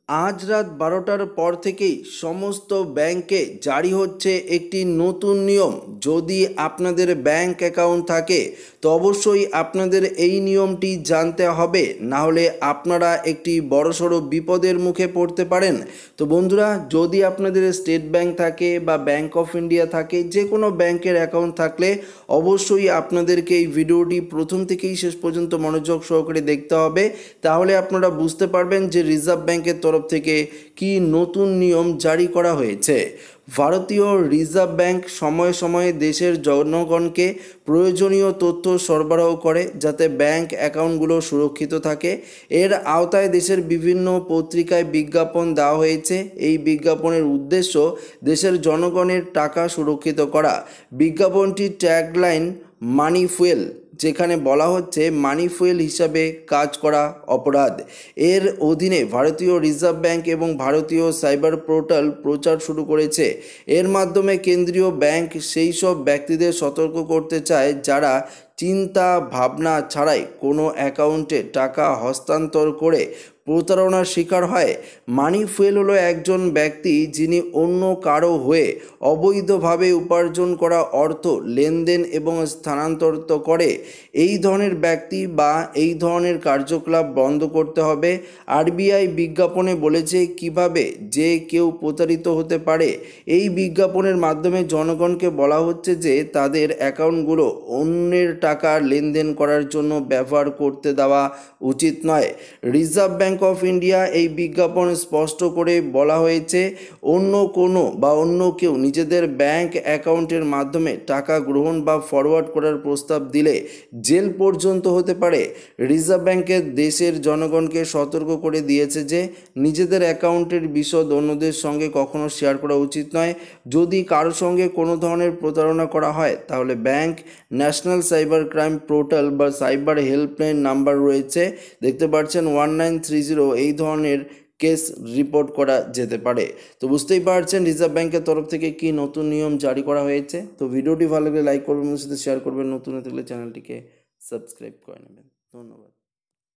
আজ রাত 12টার পর থেকেই সমস্ত ব্যাংকে জারি হচ্ছে একটি নতুন নিয়ম। যদি আপনাদের ব্যাংক অ্যাকাউন্ট থাকে তো অবশ্যই আপনাদের এই নিয়মটি জানতে হবে, না হলে আপনারা একটি বড়সড় বিপদের মুখে পড়তে পারেন। তো বন্ধুরা, যদি আপনাদের স্টেট ব্যাংক থাকে বা ব্যাংক অফ ইন্ডিয়া থাকে, যে কোনো ব্যাংকের অ্যাকাউন্ট থাকলে অবশ্যই আপনাদেরকে এই ভিডিওটি প্রথম থেকেই শেষ পর্যন্ত মনোযোগ সহকারে দেখতে হবে। তাহলে আপনারা বুঝতে পারবেন যে রিজার্ভ ব্যাংকের তরফ থেকে কি নতুন নিয়ম জারি করা হয়েছে। ভারতীয় রিজার্ভ ব্যাংক সময়ে সময়ে দেশের জনগণকে প্রয়োজনীয় তথ্য সরবরাহ করে যাতে ব্যাংক অ্যাকাউন্টগুলো সুরক্ষিত থাকে। এর আওতায় দেশের বিভিন্ন পত্রিকায় বিজ্ঞাপন দেওয়া হয়েছে। এই বিজ্ঞাপনের উদ্দেশ্য দেশের জনগণের টাকা সুরক্ষিত করা। বিজ্ঞাপনটির ট্যাগলাইন মানি ফুয়েল, যেখানে বলা হচ্ছে মানি ফুয়েল হিসাবে কাজ করা অপরাধ। এর অধীনে ভারতীয় রিজার্ভ ব্যাংক এবং ভারতীয় সাইবার পোর্টাল প্রচার শুরু করেছে। এর মাধ্যমে কেন্দ্রীয় ব্যাংক সেই সব ব্যক্তিদের সতর্ক করতে চায় যারা চিন্তা ভাবনা ছাড়াই কোনো অ্যাকাউন্টে টাকা হস্তান্তর করে প্রতারণার শিকার হয়। মানি ফুয়েল হলো একজন ব্যক্তি যিনি অন্য কারো হয়ে অবৈধভাবে উপার্জন করা অর্থ লেনদেন এবং স্থানান্তরিত করে। এই ধরনের ব্যক্তি বা এই ধরনের কার্যকলাপ বন্ধ করতে হবে। আরবিআই বিজ্ঞাপনে বলেছে কিভাবে যে কেউ প্রতারিত হতে পারে। এই বিজ্ঞাপনের মাধ্যমে জনগণকে বলা হচ্ছে যে তাদের অ্যাকাউন্টগুলো অন্যের টাকা লেনদেন করার জন্য ব্যবহার করতে দেওয়া উচিত নয়। রিজার্ভ ব্যাংক অফ ইন্ডিয়া এই বিজ্ঞাপন স্পষ্ট করে বলা হয়েছে, অন্য কেউ নিজেদের ব্যাংক অ্যাকাউন্টের মাধ্যমে টাকা গ্রহণ বা ফরওয়ার্ড করার প্রস্তাব দিলে জেল পর্যন্ত হতে পারে। রিজার্ভ ব্যাংকের দেশের জনগণকে সতর্ক করে দিয়েছে যে নিজেদের অ্যাকাউন্টের বিশদ অন্যদের সঙ্গে কখনো শেয়ার করা উচিত নয়। যদি কারোর সঙ্গে কোনো ধরনের প্রতারণা করা হয় তাহলে bank national cyber crime portal বা সাইবার হেল্পলাইন নাম্বার রয়েছে, দেখতে পাচ্ছেন 1930, এই ধরনের কেস রিপোর্ট করা যেতে পারে। তো বুঝতেই পারছেন রিজার্ভ ব্যাংকের তরফ থেকে কি নতুন নিয়ম জারি করা হয়েছে। তো ভিডিওটি ভালো লাগলে লাইক করবেন, সাথে শেয়ার করবেন, নতুন হয়ে থাকলে চ্যানেলটিকে সাবস্ক্রাইব করে নেবেন। ধন্যবাদ।